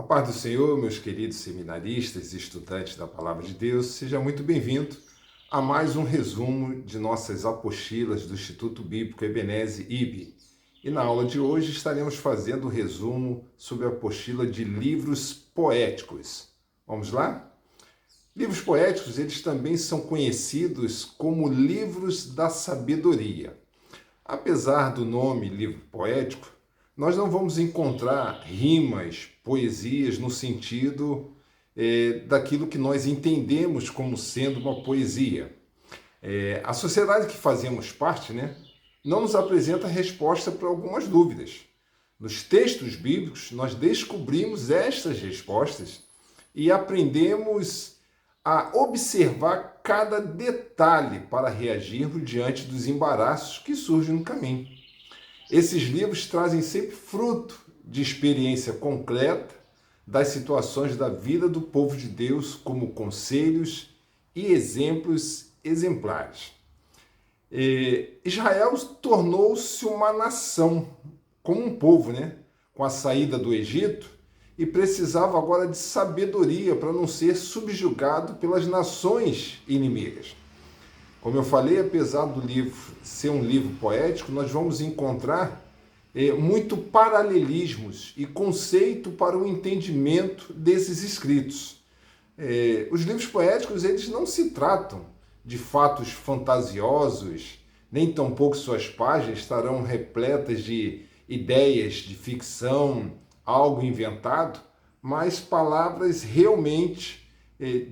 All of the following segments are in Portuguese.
A paz do Senhor, meus queridos seminaristas e estudantes da Palavra de Deus, seja muito bem-vindo a mais um resumo de nossas apostilas do Instituto Bíblico Ebenezer IB. E na aula de hoje estaremos fazendo o resumo sobre a apostila de livros poéticos. Vamos lá? Livros poéticos, eles também são conhecidos como livros da sabedoria. Apesar do nome livro poético, nós não vamos encontrar rimas, poesias no sentido daquilo que nós entendemos como sendo uma poesia. A sociedade que fazemos parte, não nos apresenta resposta para algumas dúvidas. Nos textos bíblicos, nós descobrimos estas respostas e aprendemos a observar cada detalhe para reagirmos diante dos embaraços que surgem no caminho. Esses livros trazem sempre fruto de experiência concreta das situações da vida do povo de Deus, como conselhos e exemplos exemplares. Israel tornou-se uma nação, como um povo, com a saída do Egito, e precisava agora de sabedoria para não ser subjugado pelas nações inimigas. Como eu falei, apesar do livro ser um livro poético, nós vamos encontrar muito paralelismos e conceito para o entendimento desses escritos. Os livros poéticos, eles não se tratam de fatos fantasiosos, nem tampouco suas páginas estarão repletas de ideias de ficção, algo inventado, mas palavras realmente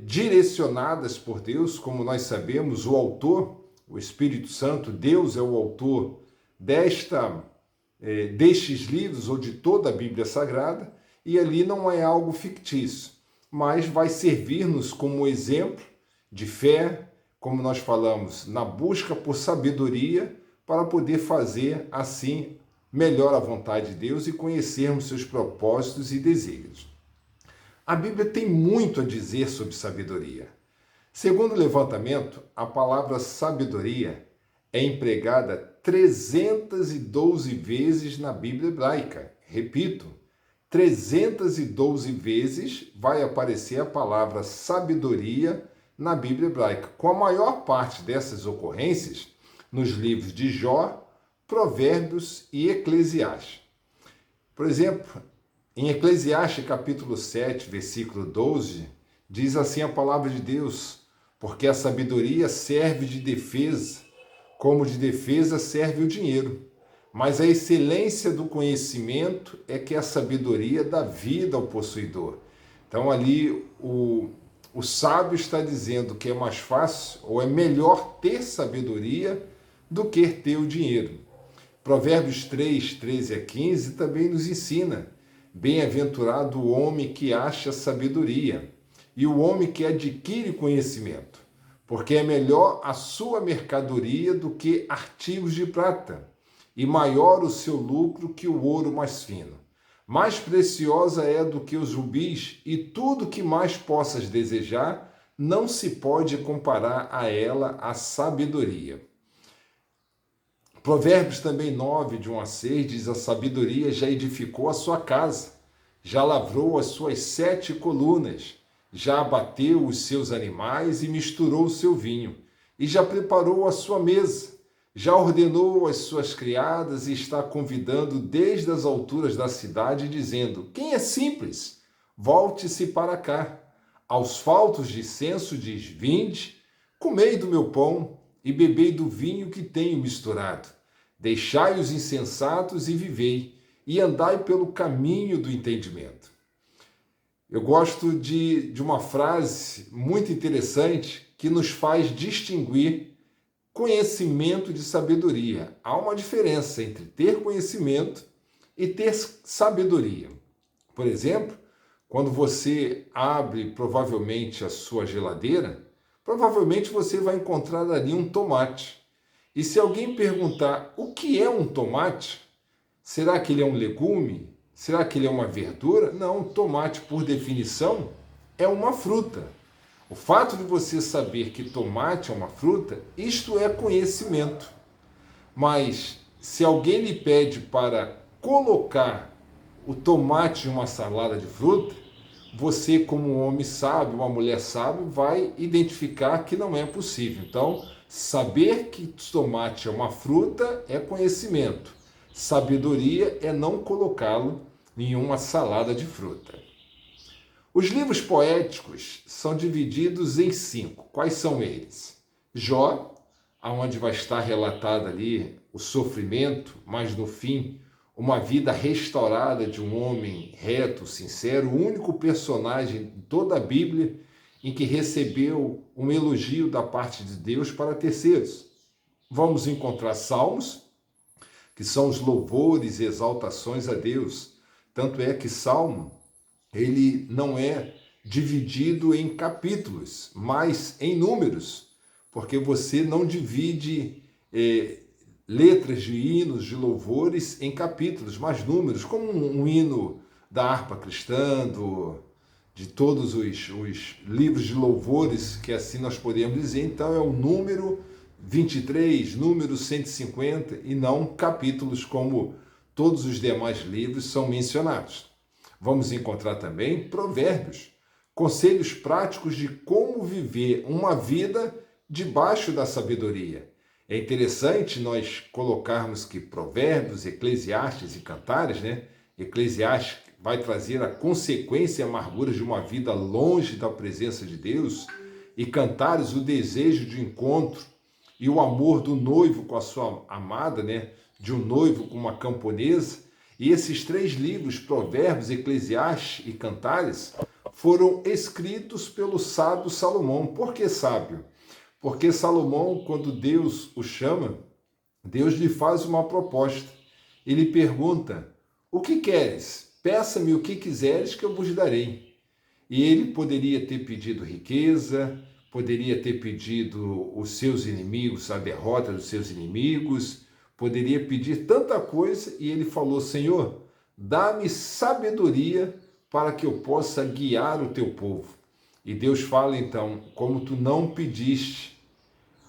direcionadas por Deus. Como nós sabemos, o autor, o Espírito Santo, Deus é o autor destes livros ou de toda a Bíblia Sagrada, e ali não é algo fictício, mas vai servir-nos como exemplo de fé, como nós falamos, na busca por sabedoria, para poder fazer assim melhor a vontade de Deus e conhecermos seus propósitos e desígnios. A Bíblia tem muito a dizer sobre sabedoria. Segundo o levantamento, a palavra sabedoria é empregada 312 vezes na Bíblia hebraica. Repito, 312 vezes vai aparecer a palavra sabedoria na Bíblia hebraica, com a maior parte dessas ocorrências nos livros de Jó, Provérbios e Eclesiastes. Por exemplo, em Eclesiastes capítulo 7, versículo 12, diz assim a palavra de Deus: porque a sabedoria serve de defesa, como de defesa serve o dinheiro. Mas a excelência do conhecimento é que a sabedoria dá vida ao possuidor. Então ali o sábio está dizendo que é mais fácil ou é melhor ter sabedoria do que ter o dinheiro. Provérbios 3, 13 a 15 também nos ensina: bem-aventurado o homem que acha sabedoria e o homem que adquire conhecimento, porque é melhor a sua mercadoria do que artigos de prata, e maior o seu lucro que o ouro mais fino. Mais preciosa é do que os rubis, e tudo que mais possas desejar, não se pode comparar a ela a sabedoria. Provérbios também 9, de 1 a 6, diz: a sabedoria já edificou a sua casa, já lavrou as suas 7 colunas, já abateu os seus animais e misturou o seu vinho, e já preparou a sua mesa, já ordenou as suas criadas e está convidando desde as alturas da cidade, dizendo: quem é simples, volte-se para cá. Aos faltos de senso diz: vinde, comei do meu pão e bebei do vinho que tenho misturado. Deixai os insensatos e vivei, e andai pelo caminho do entendimento. Eu gosto de uma frase muito interessante que nos faz distinguir conhecimento de sabedoria. Há uma diferença entre ter conhecimento e ter sabedoria. Por exemplo, quando você abre provavelmente a sua geladeira, provavelmente você vai encontrar ali um tomate. E se alguém perguntar o que é um tomate, será que ele é um legume? Será que ele é uma verdura? Não, tomate, por definição, é uma fruta. O fato de você saber que tomate é uma fruta, isto é conhecimento. Mas se alguém lhe pede para colocar o tomate em uma salada de fruta, você, como um homem sábio, uma mulher sábia, vai identificar que não é possível. Então, saber que tomate é uma fruta é conhecimento. Sabedoria é não colocá-lo em uma salada de fruta. Os livros poéticos são divididos em 5. Quais são eles? Jó, aonde vai estar relatado ali o sofrimento, mas no fim uma vida restaurada de um homem reto, sincero, o único personagem de toda a Bíblia em que recebeu um elogio da parte de Deus para terceiros. Vamos encontrar salmos, que são os louvores e exaltações a Deus. Tanto é que salmo, ele não é dividido em capítulos, mas em números, porque você não divide letras de hinos, de louvores em capítulos, mas números, como um hino da harpa cristã, de todos os livros de louvores, que assim nós podemos dizer. Então é o número 23, número 150, e não capítulos como todos os demais livros são mencionados. Vamos encontrar também provérbios, conselhos práticos de como viver uma vida debaixo da sabedoria. É interessante nós colocarmos que Provérbios, Eclesiastes e Cantares, Eclesiastes vai trazer a consequência e a amargura de uma vida longe da presença de Deus, e Cantares, o desejo de encontro e o amor do noivo com a sua amada, de um noivo com uma camponesa. E esses 3 livros, Provérbios, Eclesiastes e Cantares, foram escritos pelo sábio Salomão. Por que sábio? Porque Salomão, quando Deus o chama, Deus lhe faz uma proposta. Ele pergunta: o que queres? Peça-me o que quiseres que eu vos darei. E ele poderia ter pedido riqueza, poderia ter pedido os seus inimigos, a derrota dos seus inimigos, poderia pedir tanta coisa, e ele falou: Senhor, dá-me sabedoria para que eu possa guiar o teu povo. E Deus fala então: como tu não pediste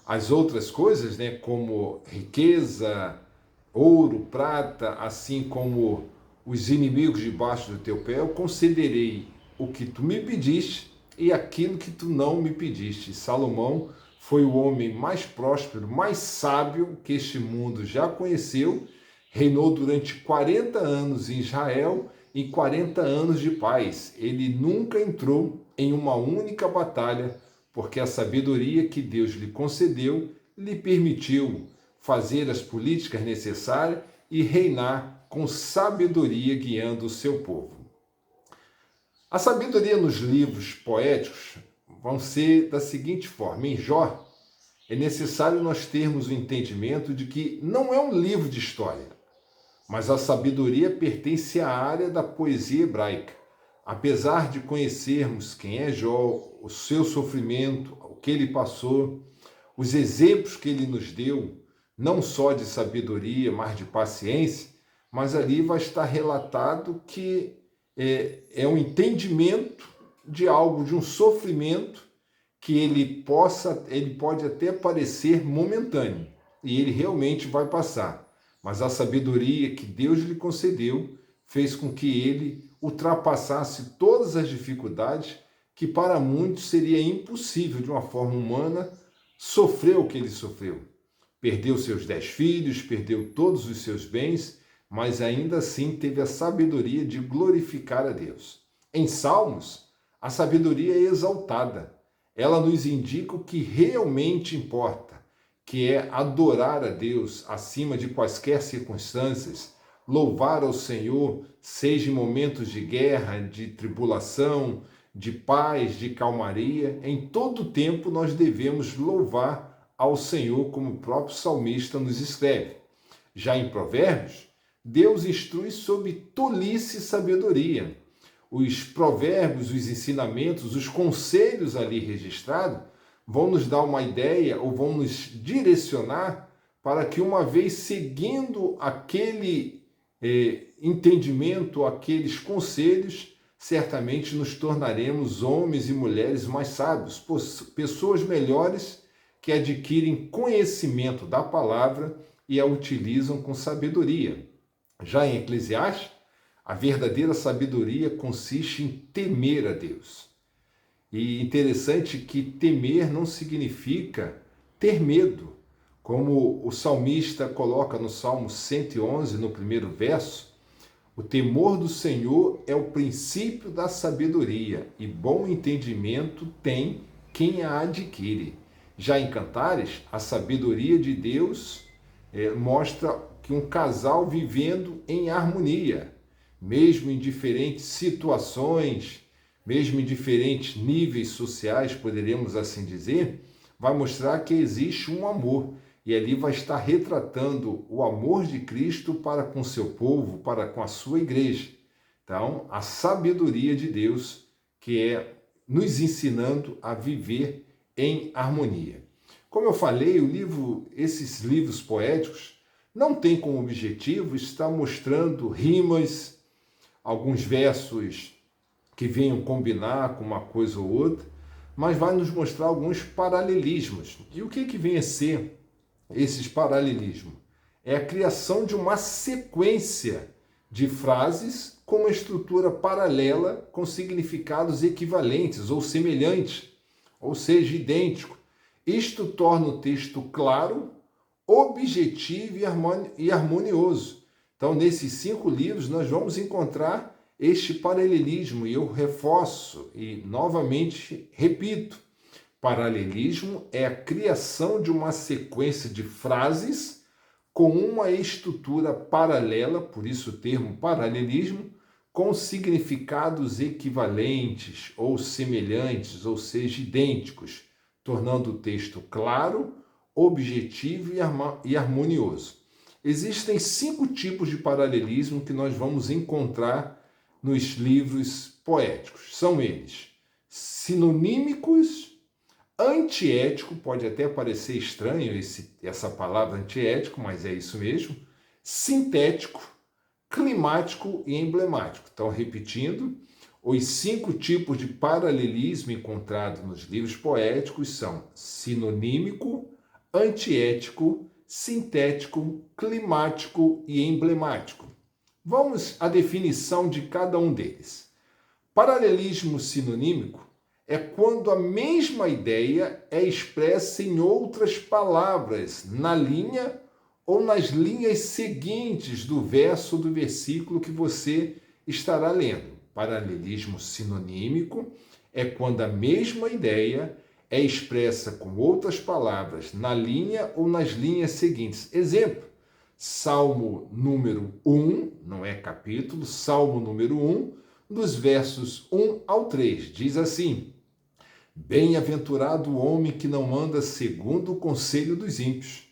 as outras coisas, como riqueza, ouro, prata, assim como os inimigos debaixo do teu pé, eu concederei o que tu me pediste e aquilo que tu não me pediste. Salomão foi o homem mais próspero, mais sábio que este mundo já conheceu, reinou durante 40 anos em Israel e 40 anos de paz. Ele nunca entrou em uma única batalha, porque a sabedoria que Deus lhe concedeu lhe permitiu fazer as políticas necessárias e reinar com sabedoria guiando o seu povo. A sabedoria nos livros poéticos vão ser da seguinte forma: em Jó, é necessário nós termos o entendimento de que não é um livro de história, mas a sabedoria pertence à área da poesia hebraica. Apesar de conhecermos quem é Jó, o seu sofrimento, o que ele passou, os exemplos que ele nos deu, não só de sabedoria, mas de paciência, mas ali vai estar relatado que é um entendimento de algo, de um sofrimento que ele pode até parecer momentâneo, e ele realmente vai passar, mas a sabedoria que Deus lhe concedeu fez com que ele ultrapassasse todas as dificuldades que para muitos seria impossível de uma forma humana sofrer o que ele sofreu. Perdeu seus 10 filhos, perdeu todos os seus bens, mas ainda assim teve a sabedoria de glorificar a Deus. Em Salmos, a sabedoria é exaltada. Ela nos indica o que realmente importa, que é adorar a Deus acima de quaisquer circunstâncias, louvar ao Senhor, seja em momentos de guerra, de tribulação, de paz, de calmaria. Em todo tempo nós devemos louvar ao Senhor, como o próprio salmista nos escreve. Já em Provérbios, Deus instrui sobre tolice e sabedoria. Os provérbios, os ensinamentos, os conselhos ali registrados vão nos dar uma ideia ou vão nos direcionar para que, uma vez seguindo aquele entendimento, aqueles conselhos, certamente nos tornaremos homens e mulheres mais sábios, pessoas melhores que adquirem conhecimento da palavra e a utilizam com sabedoria. Já em Eclesiastes, A verdadeira sabedoria consiste em temer a Deus. E interessante que temer não significa ter medo. Como o salmista coloca no Salmo 111, no primeiro verso, o temor do Senhor é o princípio da sabedoria, e bom entendimento tem quem a adquire. Já em Cantares, a sabedoria de Deus mostra que um casal vivendo em harmonia, mesmo em diferentes situações, mesmo em diferentes níveis sociais, poderíamos assim dizer, vai mostrar que existe um amor. E ali vai estar retratando o amor de Cristo para com seu povo, para com a sua igreja. Então, a sabedoria de Deus, que é nos ensinando a viver em harmonia. Como eu falei, esses livros poéticos não têm como objetivo estar mostrando rimas, alguns versos que venham combinar com uma coisa ou outra, mas vai nos mostrar alguns paralelismos. E o que vem a ser esses paralelismos? É a criação de uma sequência de frases com uma estrutura paralela com significados equivalentes ou semelhantes, ou seja, idêntico. Isto torna o texto claro, objetivo e harmonioso. Então, nesses 5 livros, nós vamos encontrar este paralelismo, e eu reforço e novamente repito: paralelismo é a criação de uma sequência de frases com uma estrutura paralela, por isso o termo paralelismo, com significados equivalentes ou semelhantes, ou seja, idênticos, tornando o texto claro, objetivo e harmonioso. Existem 5 tipos de paralelismo que nós vamos encontrar nos livros poéticos. São eles: sinonímicos, antiético, pode até parecer estranho essa palavra antiético, mas é isso mesmo, sintético, climático e emblemático. Então, repetindo, os 5 tipos de paralelismo encontrados nos livros poéticos são sinonímico, antiético, sintético, climático e emblemático. Vamos à definição de cada um deles. Paralelismo sinonímico é quando a mesma ideia é expressa em outras palavras, na linha ou nas linhas seguintes do verso ou do versículo que você estará lendo. Paralelismo sinonímico é quando a mesma ideia é expressa com outras palavras, na linha ou nas linhas seguintes. Exemplo: Salmo número 1, não é capítulo, Salmo número 1, dos versos 1 ao 3, diz assim: Bem-aventurado o homem que não anda segundo o conselho dos ímpios,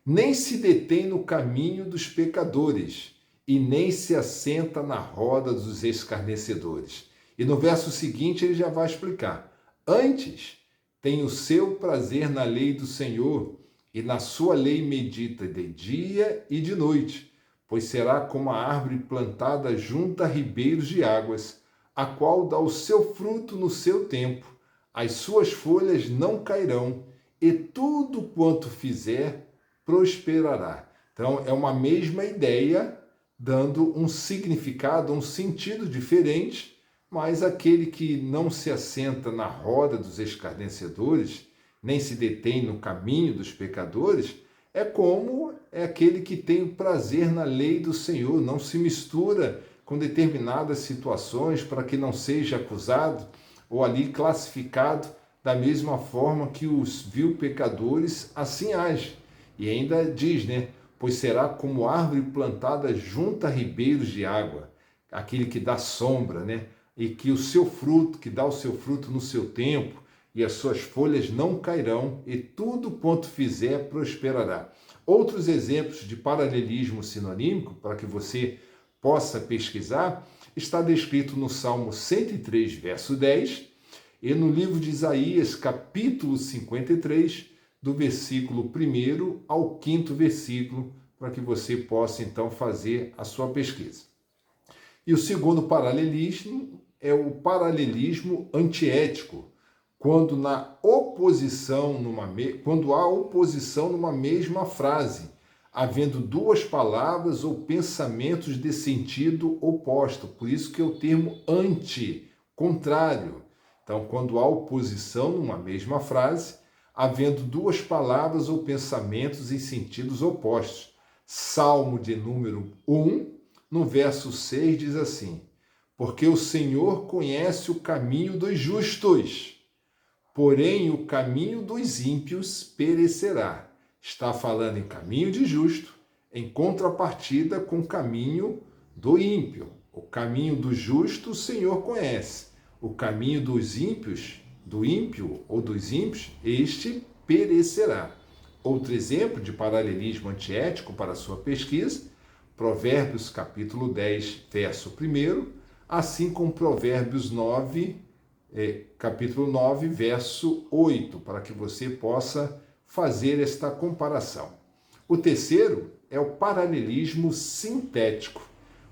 nem se detém no caminho dos pecadores, e nem se assenta na roda dos escarnecedores. E no verso seguinte ele já vai explicar: Antes tem o seu prazer na lei do Senhor, e na sua lei medita de dia e de noite, pois será como a árvore plantada junto a ribeiros de águas, a qual dá o seu fruto no seu tempo, as suas folhas não cairão, e tudo quanto fizer prosperará. Então, é uma mesma ideia, dando um significado, um sentido diferente, mas aquele que não se assenta na roda dos escarnecedores, nem se detém no caminho dos pecadores, é aquele que tem o prazer na lei do Senhor, não se mistura com determinadas situações para que não seja acusado ou ali classificado da mesma forma que os vil pecadores assim agem. E ainda diz, né? Pois será como árvore plantada junto a ribeiros de água, aquele que dá sombra, né? E que o seu fruto, que dá o seu fruto no seu tempo, e as suas folhas não cairão, e tudo quanto fizer prosperará. Outros exemplos de paralelismo sinonímico, para que você possa pesquisar, está descrito no Salmo 103, verso 10, e no livro de Isaías, capítulo 53, do versículo 1 ao 5º versículo, para que você possa então fazer a sua pesquisa. E o segundo paralelismo é o paralelismo antiético, quando há oposição numa mesma frase, havendo duas palavras ou pensamentos de sentido oposto. Por isso que é o termo anti, contrário. Então, quando há oposição numa mesma frase, havendo duas palavras ou pensamentos em sentidos opostos. Salmo de número 1, no verso 6, diz assim: porque o Senhor conhece o caminho dos justos, porém o caminho dos ímpios perecerá. Está falando em caminho de justo, em contrapartida com o caminho do ímpio. O caminho do justo o Senhor conhece. O caminho dos ímpios, do ímpio ou dos ímpios, este perecerá. Outro exemplo de paralelismo antiético para a sua pesquisa, Provérbios capítulo 10, verso 1, assim como Provérbios 9, capítulo 9, verso 8, para que você possa fazer esta comparação. O terceiro é o paralelismo sintético,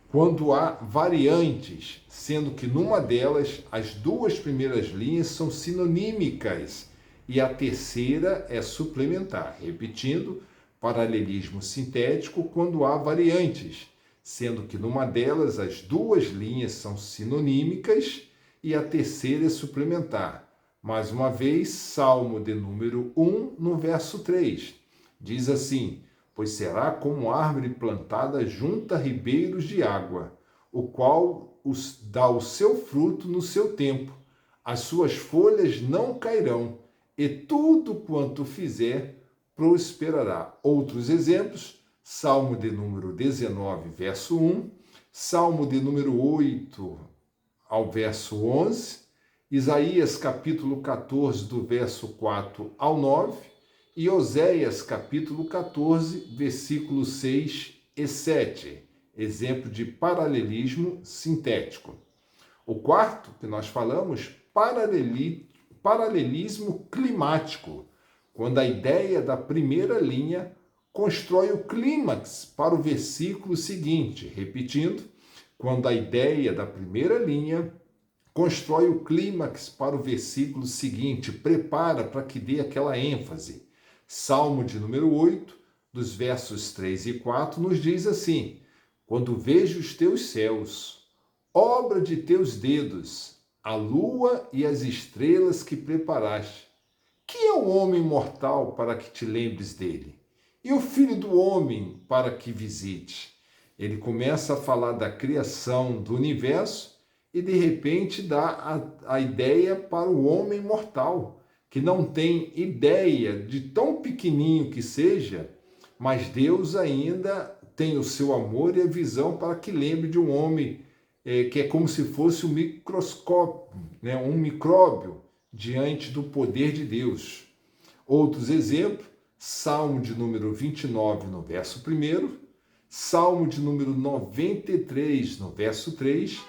quando há variantes, sendo que numa delas as duas primeiras linhas são sinonímicas e a terceira é suplementar. Repetindo, paralelismo sintético quando há variantes, sendo que numa delas as duas linhas são sinonímicas e a terceira é suplementar. Mais uma vez, Salmo de número 1, no verso 3, diz assim: pois será como árvore plantada junto a ribeiros de água, o qual dá o seu fruto no seu tempo, as suas folhas não cairão, e tudo quanto fizer prosperará. Outros exemplos, Salmo de número 19, verso 1, Salmo de número 8 ao verso 11, Isaías capítulo 14, do verso 4 ao 9, e Oséias capítulo 14, versículos 6 e 7, exemplo de paralelismo sintético. O quarto que nós falamos, paralelismo climático, quando a ideia da primeira linha constrói o clímax para o versículo seguinte. Repetindo, quando a ideia da primeira linha constrói o clímax para o versículo seguinte, prepara para que dê aquela ênfase. Salmo de número 8, dos versos 3 e 4, nos diz assim: quando vejo os teus céus, obra de teus dedos, a lua e as estrelas que preparaste, que é o homem mortal para que te lembres dele? E o filho do homem para que visite? Ele começa a falar da criação do universo e de repente dá a ideia para o homem mortal, que não tem ideia de tão pequenininho que seja, mas Deus ainda tem o seu amor e a visão para que lembre de um homem que é como se fosse um microscópio, né? Um micróbio diante do poder de Deus. Outros exemplos, Salmo de número 29, no verso 1, Salmo de número 93, no verso 3,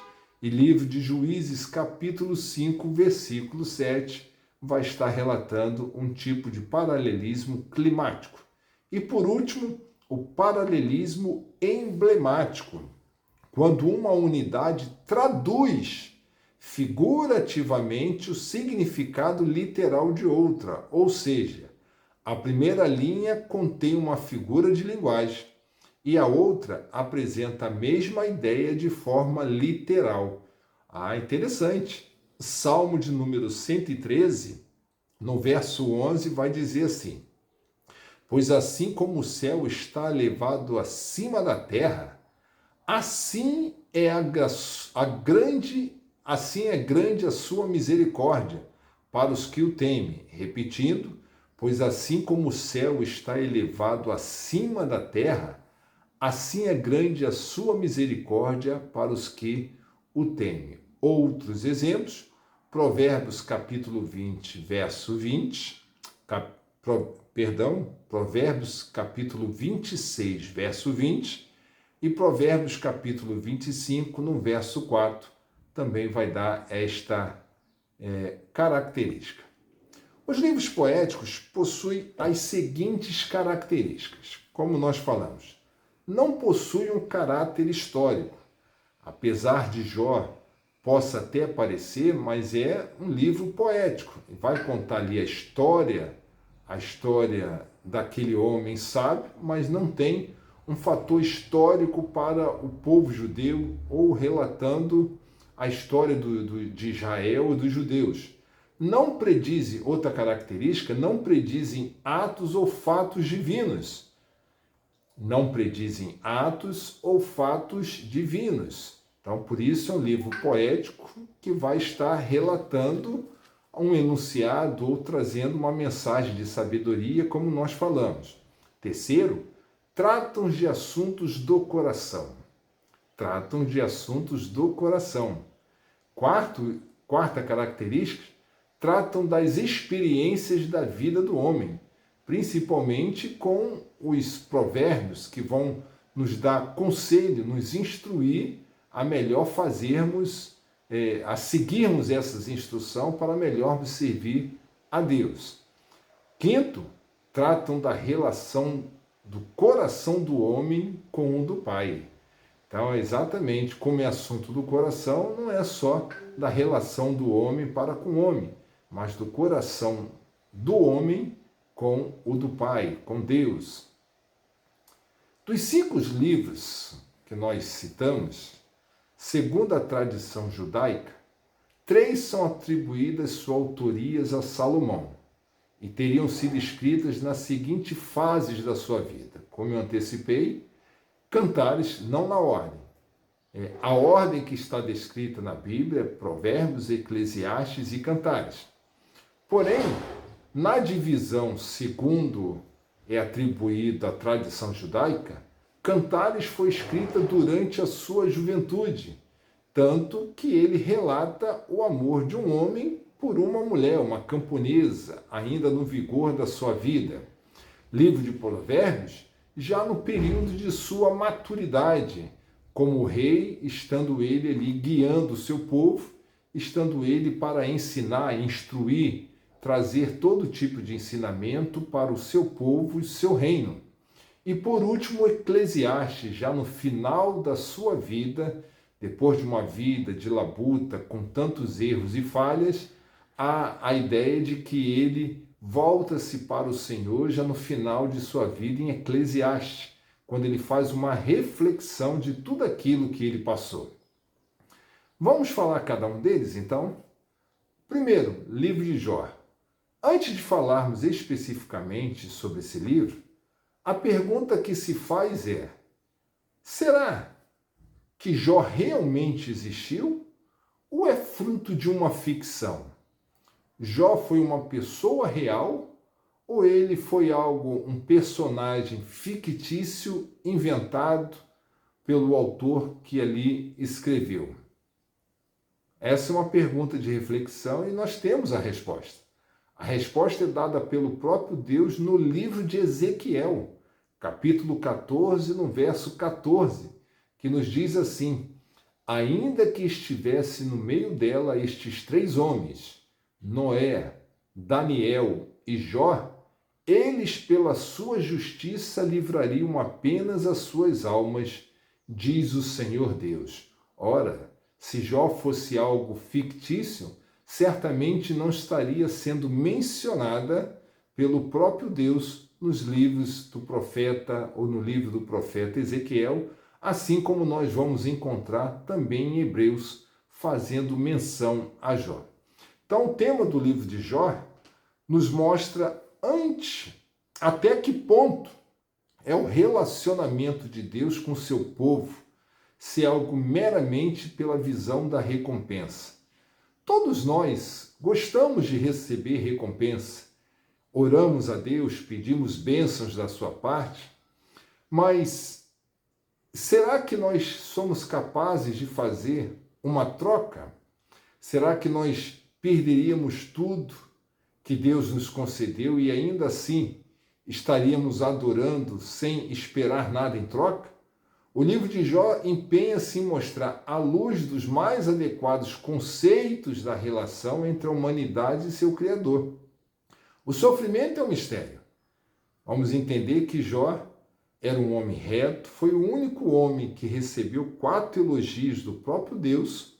e livro de Juízes, capítulo 5, versículo 7, vai estar relatando um tipo de paralelismo climático. E por último, o paralelismo emblemático, quando uma unidade traduz figurativamente o significado literal de outra, ou seja, a primeira linha contém uma figura de linguagem e a outra apresenta a mesma ideia de forma literal. Interessante. Salmo de número 113, no verso 11, vai dizer assim: pois assim como o céu está elevado acima da terra, assim é grande a sua misericórdia para os que o temem. Repetindo, pois assim como o céu está elevado acima da terra, assim é grande a sua misericórdia para os que o temem. Outros exemplos, Provérbios capítulo 20, verso 20, Provérbios capítulo 26, verso 20, e Provérbios capítulo 25, no verso 4, também vai dar esta característica. Os livros poéticos possuem as seguintes características. Como nós falamos, não possuem um caráter histórico. Apesar de Jó possa até parecer, mas é um livro poético. Vai contar ali a história daquele homem sábio, mas não tem um fator histórico para o povo judeu ou relatando a história de Israel ou dos judeus. Não predizem, outra característica, não predizem atos ou fatos divinos. Não predizem atos ou fatos divinos. Então, por isso é um livro poético que vai estar relatando um enunciado ou trazendo uma mensagem de sabedoria, como nós falamos. Terceiro, tratam de assuntos do coração. Tratam de assuntos do coração. Quarta característica, tratam das experiências da vida do homem, principalmente com os provérbios que vão nos dar conselho, nos instruir a melhor fazermos, a seguirmos essas instruções para melhor servir a Deus. Quinto, tratam da relação do coração do homem com o do Pai. Então, exatamente como é assunto do coração, não é só da relação do homem para com o homem, mas do coração do homem com o do Pai, com Deus. Dos 5 livros que nós citamos, segundo a tradição judaica, 3 são atribuídas suas autorias a Salomão e teriam sido escritas nas seguintes fases da sua vida. Como eu antecipei, Cantares, não na ordem. A ordem que está descrita na Bíblia é Provérbios, Eclesiastes e Cantares. Porém, na divisão segundo é atribuída à tradição judaica, Cantares foi escrita durante a sua juventude, tanto que ele relata o amor de um homem por uma mulher, uma camponesa, ainda no vigor da sua vida. Livro de Provérbios, já no período de sua maturidade, como rei, estando ele ali guiando o seu povo, estando ele para ensinar, instruir, trazer todo tipo de ensinamento para o seu povo e o seu reino. E por último, Eclesiastes, já no final da sua vida, depois de uma vida de labuta, com tantos erros e falhas, há a ideia de que ele volta-se para o Senhor já no final de sua vida em Eclesiastes, quando ele faz uma reflexão de tudo aquilo que ele passou. Vamos falar cada um deles, então? Primeiro, livro de Jó. Antes de falarmos especificamente sobre esse livro, a pergunta que se faz é: será que Jó realmente existiu ou é fruto de uma ficção? Jó foi uma pessoa real ou ele foi um personagem fictício inventado pelo autor que ali escreveu? Essa é uma pergunta de reflexão e nós temos a resposta. A resposta é dada pelo próprio Deus no livro de Ezequiel, capítulo 14, no verso 14, que nos diz assim: ainda que estivesse no meio dela estes 3 homens, Noé, Daniel e Jó, eles pela sua justiça livrariam apenas as suas almas, diz o Senhor Deus. Ora, se Jó fosse algo fictício, certamente não estaria sendo mencionada pelo próprio Deus nos livros do profeta ou no livro do profeta Ezequiel, assim como nós vamos encontrar também em Hebreus fazendo menção a Jó. Então, o tema do livro de Jó nos mostra até que ponto é o relacionamento de Deus com o seu povo, se é algo meramente pela visão da recompensa. Todos nós gostamos de receber recompensa, oramos a Deus, pedimos bênçãos da sua parte, mas será que nós somos capazes de fazer uma troca? Será que nós perderíamos tudo que Deus nos concedeu e ainda assim estaríamos adorando sem esperar nada em troca? O livro de Jó empenha-se em mostrar, à luz dos mais adequados conceitos da relação entre a humanidade e seu Criador. O sofrimento é um mistério. Vamos entender que Jó era um homem reto, foi o único homem que recebeu 4 elogios do próprio Deus.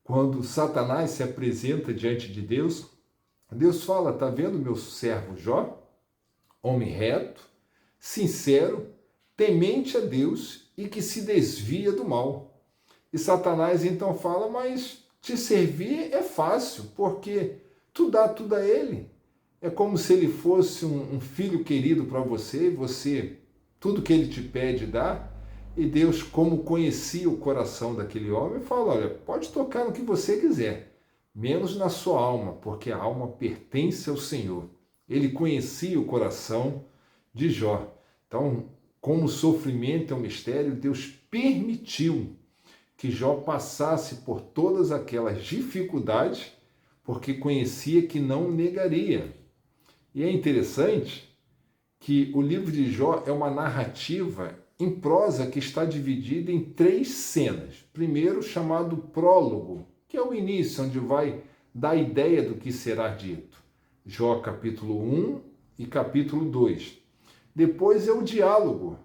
Quando Satanás se apresenta diante de Deus, Deus fala: está vendo meu servo Jó? homem reto, sincero, temente a Deus e que se desvia do mal. E Satanás então fala, mas te servir é fácil, porque tu dá tudo a ele. É como se ele fosse um filho querido para você, você, tudo que ele te pede, dá. E Deus, como conhecia o coração daquele homem, fala, olha, pode tocar no que você quiser, menos na sua alma, porque a alma pertence ao Senhor. Ele conhecia o coração de Jó. Então, como o sofrimento é um mistério, Deus permitiu que Jó passasse por todas aquelas dificuldades, porque conhecia que não negaria. E é interessante que o livro de Jó é uma narrativa em prosa que está dividida em 3 cenas. Primeiro, chamado prólogo, que é o início, onde vai dar a ideia do que será dito. Jó capítulo 1 e capítulo 2. Depois é o diálogo,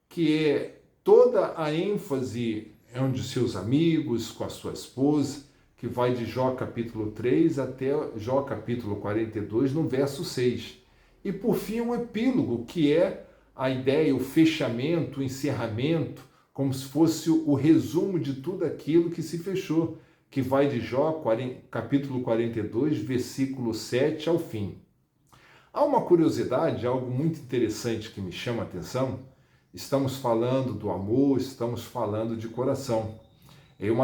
que é toda a ênfase onde seus amigos, com a sua esposa, que vai de Jó capítulo 3 até Jó capítulo 42, no verso 6. E por fim um epílogo, que é a ideia, o fechamento, o encerramento, como se fosse o resumo de tudo aquilo que se fechou, que vai de Jó capítulo 42, versículo 7 ao fim. Há uma curiosidade, algo muito interessante que me chama a atenção. Estamos falando do amor, estamos falando de coração. Em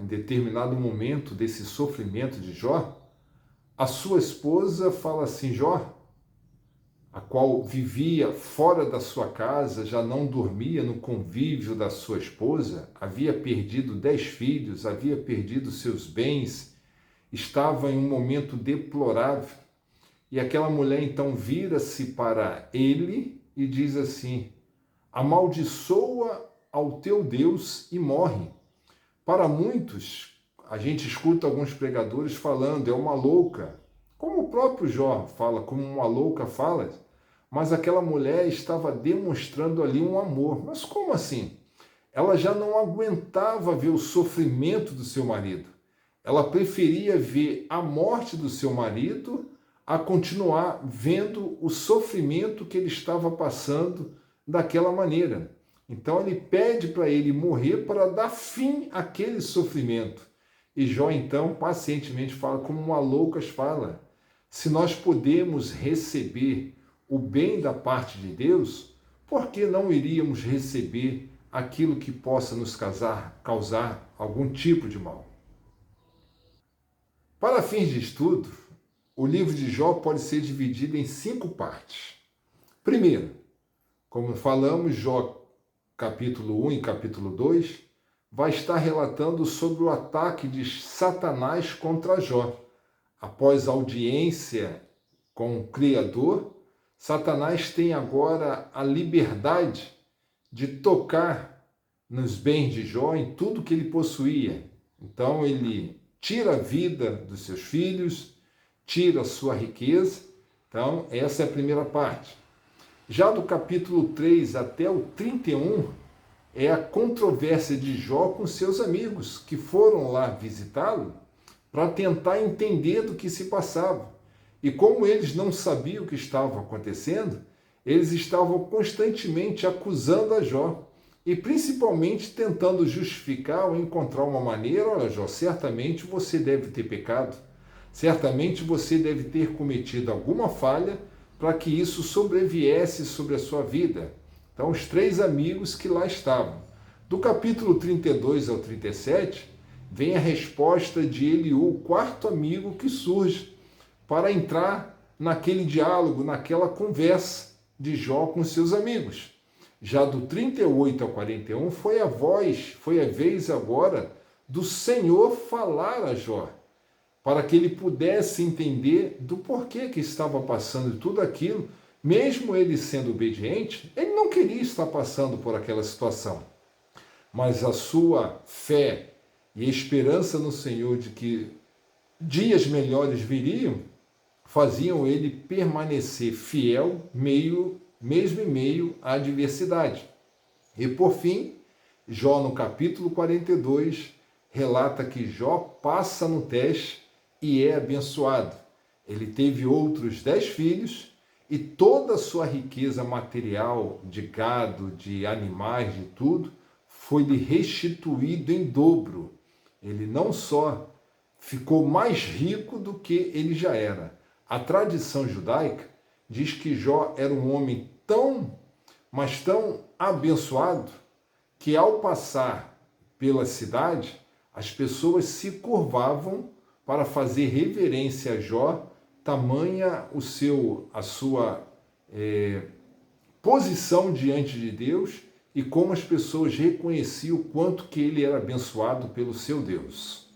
determinado momento desse sofrimento de Jó, a sua esposa fala assim, Jó, a qual vivia fora da sua casa, já não dormia no convívio da sua esposa, havia perdido 10 filhos, havia perdido seus bens, estava em um momento deplorável. E aquela mulher então vira-se para ele e diz assim, amaldiçoa ao teu Deus e morre. Para muitos, a gente escuta alguns pregadores falando, é uma louca, como o próprio Jó fala, como uma louca fala, mas aquela mulher estava demonstrando ali um amor. Mas como assim? Ela já não aguentava ver o sofrimento do seu marido. Ela preferia ver a morte do seu marido a continuar vendo o sofrimento que ele estava passando daquela maneira. Então ele pede para ele morrer para dar fim àquele sofrimento. E Jó então pacientemente fala, como uma louca fala, se nós podemos receber o bem da parte de Deus, por que não iríamos receber aquilo que possa nos causar algum tipo de mal? Para fins de estudo, o livro de Jó pode ser dividido em 5 partes. Primeiro, como falamos, Jó capítulo 1 e capítulo 2 vai estar relatando sobre o ataque de Satanás contra Jó. Após a audiência com o Criador, Satanás tem agora a liberdade de tocar nos bens de Jó, em tudo que ele possuía. Então ele tira a vida dos seus filhos, tira a sua riqueza. Então essa é a primeira parte. Já do capítulo 3 até o 31 é a controvérsia de Jó com seus amigos, que foram lá visitá-lo para tentar entender do que se passava. E como eles não sabiam o que estava acontecendo, eles estavam constantemente acusando a Jó e principalmente tentando justificar ou encontrar uma maneira, olha Jó, certamente você deve ter pecado, certamente você deve ter cometido alguma falha para que isso sobreviesse sobre a sua vida. Então os 3 amigos que lá estavam. Do capítulo 32 ao 37, vem a resposta de Eliú, o 4º amigo que surge, para entrar naquele diálogo, naquela conversa de Jó com seus amigos. Já do 38 ao 41 foi a vez agora do Senhor falar a Jó, para que ele pudesse entender do porquê que estava passando tudo aquilo, mesmo ele sendo obediente, ele não queria estar passando por aquela situação. Mas a sua fé e esperança no Senhor de que dias melhores viriam, faziam ele permanecer fiel, mesmo em meio à adversidade. E por fim, Jó no capítulo 42 relata que Jó passa no teste e é abençoado. Ele teve outros 10 filhos e toda a sua riqueza material, de gado, de animais, de tudo, foi-lhe restituído em dobro. Ele não só ficou mais rico do que ele já era. A tradição judaica diz que Jó era um homem mas tão abençoado, que ao passar pela cidade, as pessoas se curvavam para fazer reverência a Jó, tamanha a sua posição diante de Deus e como as pessoas reconheciam o quanto que ele era abençoado pelo seu Deus.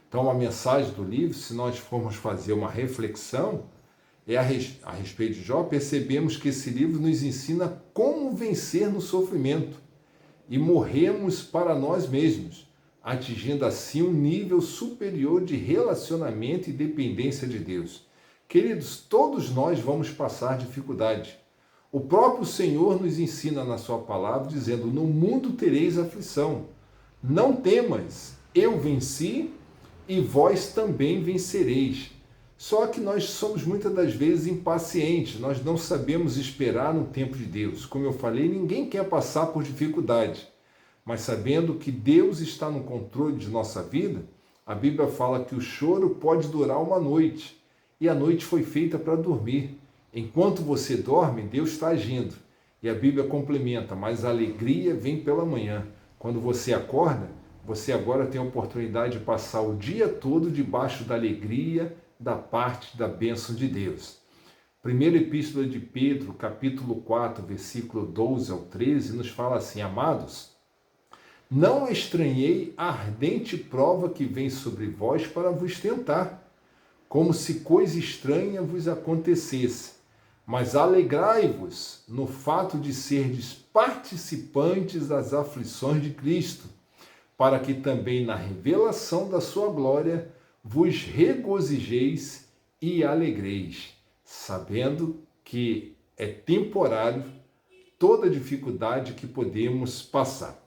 Então, a mensagem do livro, se nós formos fazer uma reflexão, a respeito de Jó, percebemos que esse livro nos ensina como vencer no sofrimento e morrermos para nós mesmos, atingindo assim um nível superior de relacionamento e dependência de Deus. Queridos, todos nós vamos passar dificuldade. O próprio Senhor nos ensina na sua palavra, dizendo: no mundo tereis aflição. Não temas, eu venci e vós também vencereis. Só que nós somos muitas das vezes impacientes, nós não sabemos esperar no tempo de Deus. Como eu falei, ninguém quer passar por dificuldade, mas sabendo que Deus está no controle de nossa vida, a Bíblia fala que o choro pode durar uma noite, e a noite foi feita para dormir. Enquanto você dorme, Deus está agindo. E a Bíblia complementa: mas a alegria vem pela manhã. Quando você acorda, você agora tem a oportunidade de passar o dia todo debaixo da alegria, da parte da bênção de Deus. Primeira Epístola de Pedro, capítulo 4, versículo 12 ao 13, nos fala assim: amados, não estranhei a ardente prova que vem sobre vós para vos tentar, como se coisa estranha vos acontecesse, mas alegrai-vos no fato de serdes participantes das aflições de Cristo, para que também na revelação da sua glória vos regozijeis e alegreis, sabendo que é temporário toda dificuldade que podemos passar.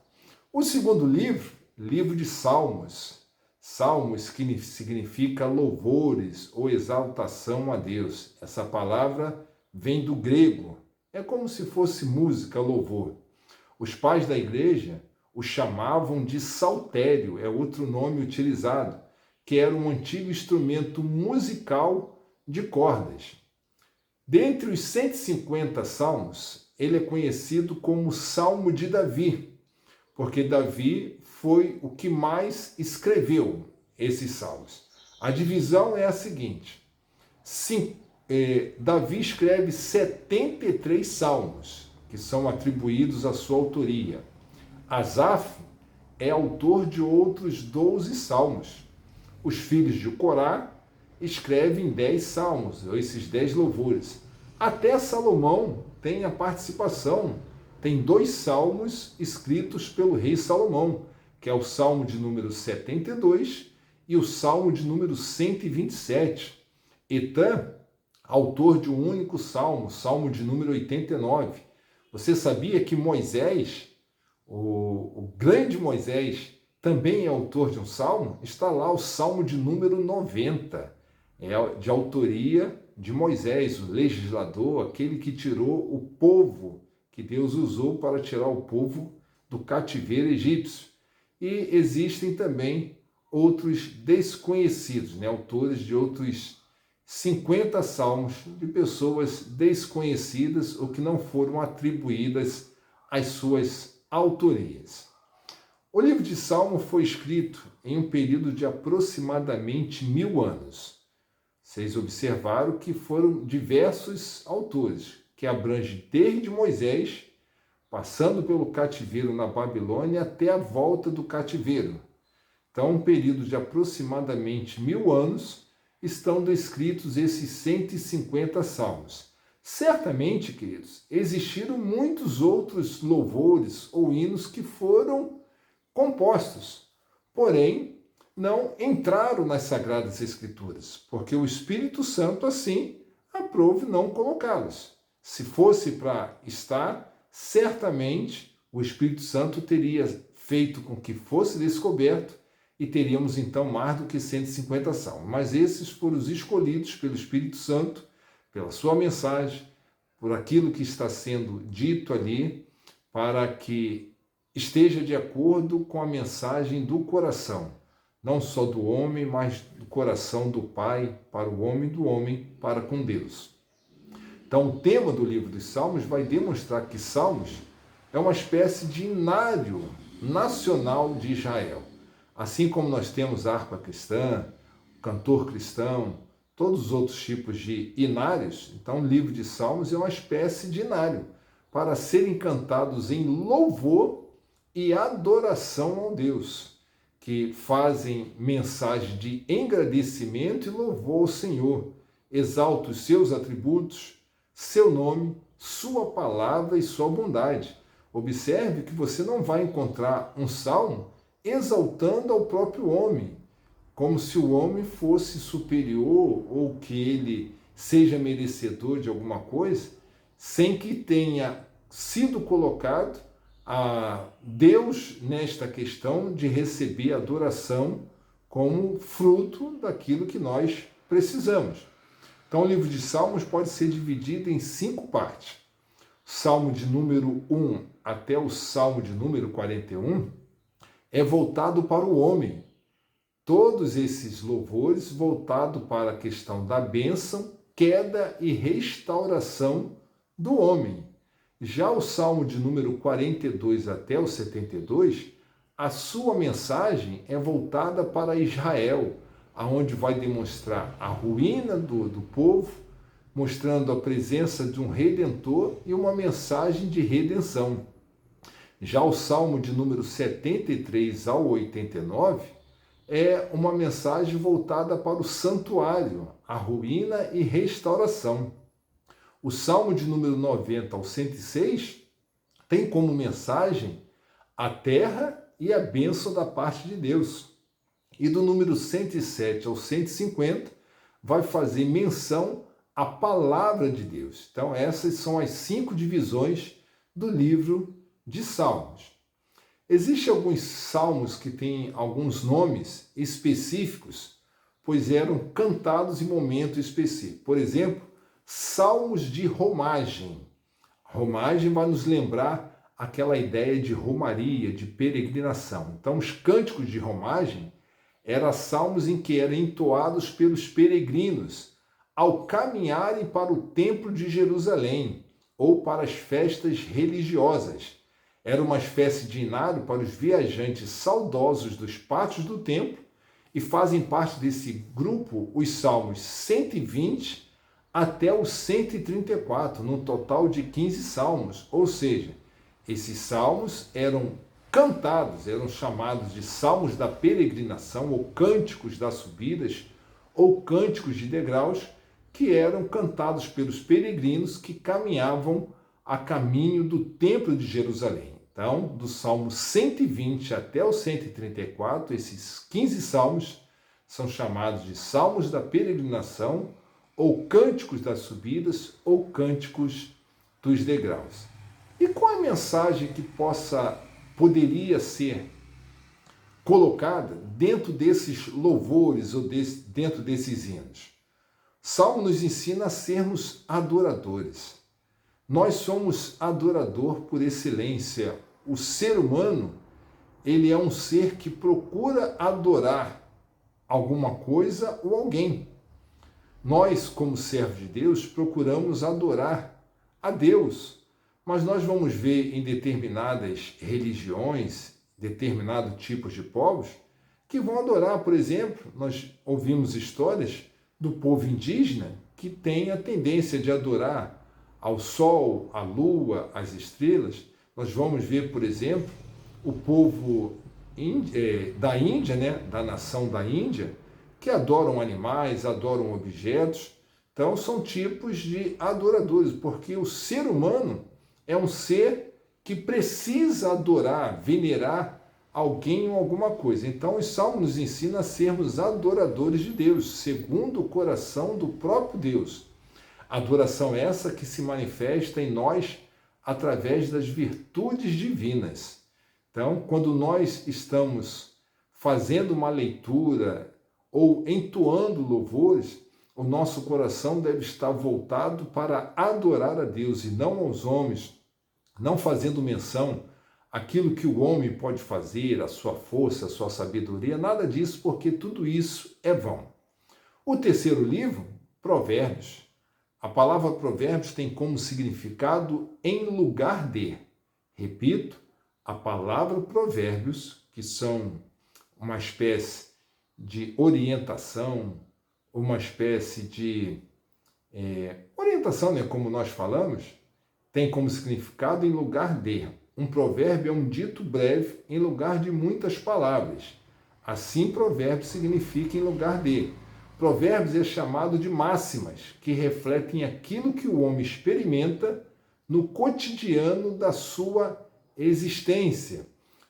O segundo livro, livro de Salmos. Salmos que significa louvores ou exaltação a Deus. Essa palavra vem do grego. É como se fosse música, louvor. Os pais da igreja o chamavam de saltério, é outro nome utilizado, que era um antigo instrumento musical de cordas. Dentre os 150 salmos, ele é conhecido como Salmo de Davi, porque Davi foi o que mais escreveu esses salmos. A divisão é a seguinte: Davi escreve 73 salmos, que são atribuídos à sua autoria. Asaf é autor de outros 12 salmos. Os filhos de Corá escrevem 10 salmos, ou esses 10 louvores. Até Salomão tem a participação, tem 2 salmos escritos pelo rei Salomão, que é o Salmo de número 72 e o Salmo de número 127. Etã, autor de um único salmo, Salmo de número 89. Você sabia que Moisés, o grande Moisés, também é autor de um salmo? Está lá o Salmo de número 90, é de autoria de Moisés, o legislador, aquele que tirou o povo, que Deus usou para tirar o povo do cativeiro egípcio. E existem também outros desconhecidos, autores de outros 50 salmos de pessoas desconhecidas ou que não foram atribuídas às suas autorias. O livro de Salmo foi escrito em um período de aproximadamente 1000 anos. Vocês observaram que foram diversos autores, que abrangem desde Moisés, passando pelo cativeiro na Babilônia até a volta do cativeiro. Então, um período de aproximadamente 1000 anos, estão descritos esses 150 salmos. Certamente, queridos, existiram muitos outros louvores ou hinos que foram compostos, porém não entraram nas Sagradas Escrituras, porque o Espírito Santo assim aprove não colocá-los. Se fosse para estar, certamente o Espírito Santo teria feito com que fosse descoberto e teríamos então mais do que 150 salmos. Mas esses foram os escolhidos pelo Espírito Santo pela sua mensagem, por aquilo que está sendo dito ali, para que esteja de acordo com a mensagem do coração, não só do homem, mas do coração do Pai para o homem e do homem para com Deus. Então, o tema do livro dos Salmos vai demonstrar que Salmos é uma espécie de inário nacional de Israel. Assim como nós temos a harpa cristã, o cantor cristão, todos os outros tipos de inários, então o livro de Salmos é uma espécie de inário para serem cantados em louvor e adoração ao Deus, que fazem mensagem de engrandecimento e louvor ao Senhor, exalta os seus atributos, seu nome, sua palavra e sua bondade. Observe que você não vai encontrar um salmo exaltando ao próprio homem, como se o homem fosse superior ou que ele seja merecedor de alguma coisa, sem que tenha sido colocado a Deus nesta questão de receber adoração como fruto daquilo que nós precisamos. Então, o livro de Salmos pode ser dividido em 5 partes. Salmo de número 1 até o Salmo de número 41 é voltado para o homem. Todos esses louvores voltados para a questão da bênção, queda e restauração do homem. Já o Salmo de número 42 até o 72, a sua mensagem é voltada para Israel, aonde vai demonstrar a ruína do povo, mostrando a presença de um Redentor e uma mensagem de redenção. Já o Salmo de número 73 ao 89 é uma mensagem voltada para o santuário, a ruína e restauração. O Salmo de número 90 ao 106 tem como mensagem a terra e a bênção da parte de Deus. E do número 107 ao 150 vai fazer menção à palavra de Deus. Então essas são as 5 divisões do livro de Salmos. Existem alguns salmos que têm alguns nomes específicos, pois eram cantados em momento específico. Por exemplo, salmos de romagem. Romagem vai nos lembrar aquela ideia de romaria, de peregrinação. Então, os cânticos de romagem eram salmos em que eram entoados pelos peregrinos ao caminharem para o templo de Jerusalém ou para as festas religiosas. Era uma espécie de inário para os viajantes saudosos dos pátios do templo e fazem parte desse grupo os salmos 120 até o 134, num total de 15 salmos. Ou seja, esses salmos eram cantados, eram chamados de salmos da peregrinação ou cânticos das subidas ou cânticos de degraus, que eram cantados pelos peregrinos que caminhavam a caminho do templo de Jerusalém. Então, do Salmo 120 até o 134, esses 15 salmos são chamados de salmos da peregrinação, ou cânticos das subidas, ou cânticos dos degraus. E qual a mensagem que poderia ser colocada dentro desses louvores ou dentro desses hinos? Salmo nos ensina a sermos adoradores. Nós somos adorador por excelência. O ser humano, ele é um ser que procura adorar alguma coisa ou alguém. Nós, como servos de Deus, procuramos adorar a Deus, mas nós vamos ver em determinadas religiões, determinados tipos de povos, que vão adorar, por exemplo, nós ouvimos histórias do povo indígena que tem a tendência de adorar ao sol, à lua, às estrelas. Nós vamos ver, por exemplo, o povo da Índia, da nação da Índia, que adoram animais, adoram objetos. Então, são tipos de adoradores, porque o ser humano é um ser que precisa adorar, venerar alguém ou alguma coisa. Então, os salmos nos ensinam a sermos adoradores de Deus, segundo o coração do próprio Deus. Adoração essa que se manifesta em nós através das virtudes divinas. Então, quando nós estamos fazendo uma leitura ou entoando louvores, o nosso coração deve estar voltado para adorar a Deus e não aos homens, não fazendo menção àquilo que o homem pode fazer, a sua força, a sua sabedoria, nada disso, porque tudo isso é vão. O terceiro livro, Provérbios. A palavra Provérbios tem como significado em lugar de. Repito, a palavra Provérbios, que são uma espécie de orientação, uma espécie de orientação, né, como nós falamos, tem como significado em lugar de. Um provérbio é um dito breve em lugar de muitas palavras. Assim, provérbio significa em lugar de. Provérbios é chamado de máximas, que refletem aquilo que o homem experimenta no cotidiano da sua existência.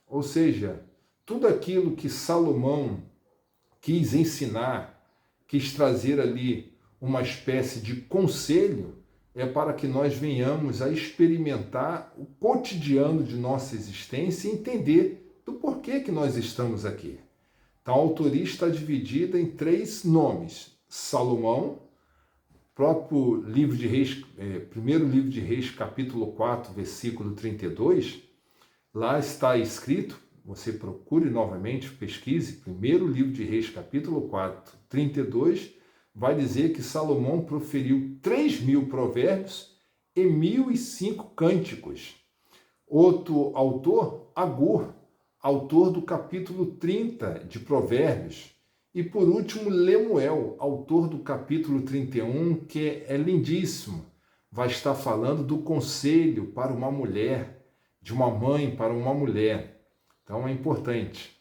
Ou seja, tudo aquilo que Salomão quis ensinar, quis trazer ali uma espécie de conselho, é para que nós venhamos a experimentar o cotidiano de nossa existência e entender do porquê que nós estamos aqui. Então, a autoria está dividida em 3 nomes: Salomão, próprio livro de Reis, primeiro livro de Reis, capítulo 4, versículo 32, lá está escrito, você procure novamente, pesquise, primeiro livro de Reis, capítulo 4, 32, vai dizer que Salomão proferiu 3.000 provérbios e 1.005 cânticos. Outro autor, Agur, autor do capítulo 30 de Provérbios. E por último, Lemuel, autor do capítulo 31, que é lindíssimo. Vai estar falando do conselho para uma mulher, de uma mãe para uma mulher. Então é importante.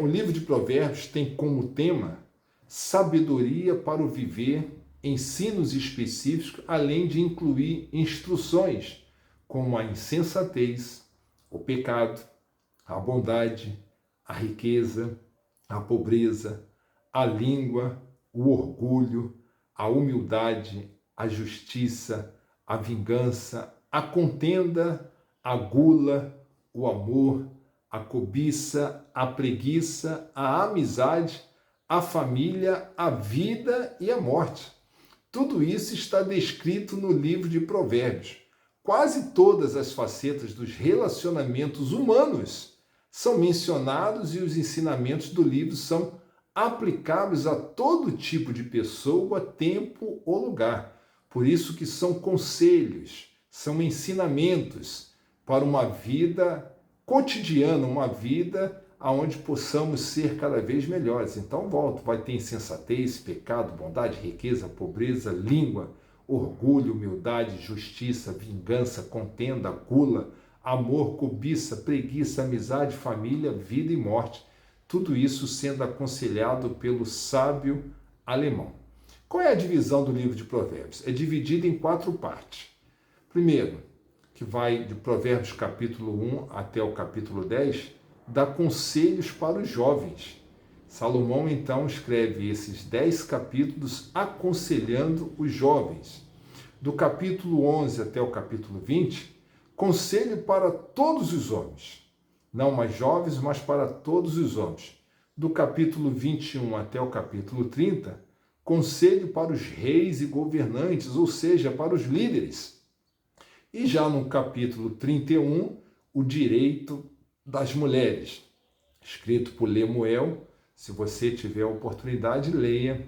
O livro de Provérbios tem como tema sabedoria para o viver, ensinos específicos, além de incluir instruções como a insensatez, o pecado, a bondade, a riqueza, a pobreza, a língua, o orgulho, a humildade, a justiça, a vingança, a contenda, a gula, o amor, a cobiça, a preguiça, a amizade, a família, a vida e a morte. Tudo isso está descrito no livro de Provérbios. Quase todas as facetas dos relacionamentos humanos são mencionados e os ensinamentos do livro são aplicáveis a todo tipo de pessoa, tempo ou lugar. Por isso que são conselhos, são ensinamentos para uma vida cotidiana, uma vida onde possamos ser cada vez melhores. Então, vai ter insensatez, pecado, bondade, riqueza, pobreza, língua, orgulho, humildade, justiça, vingança, contenda, gula, amor, cobiça, preguiça, amizade, família, vida e morte. Tudo isso sendo aconselhado pelo sábio alemão. Qual é a divisão do livro de Provérbios? É dividido em 4 partes. Primeiro, que vai de Provérbios capítulo 1 até o capítulo 10, dá conselhos para os jovens. Salomão, então, escreve esses 10 capítulos aconselhando os jovens. Do capítulo 11 até o capítulo 20, conselho para todos os homens, não mais jovens, mas para todos os homens. Do capítulo 21 até o capítulo 30, conselho para os reis e governantes, ou seja, para os líderes. E já no capítulo 31, o direito das mulheres, escrito por Lemuel. Se você tiver a oportunidade, leia.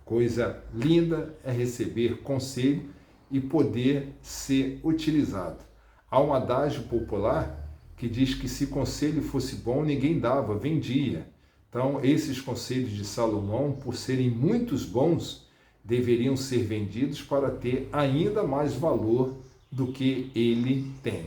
Coisa linda é receber conselho e poder ser utilizado. Há um adágio popular que diz que se conselho fosse bom, ninguém dava, vendia. Então, esses conselhos de Salomão, por serem muitos bons, deveriam ser vendidos para ter ainda mais valor do que ele tem.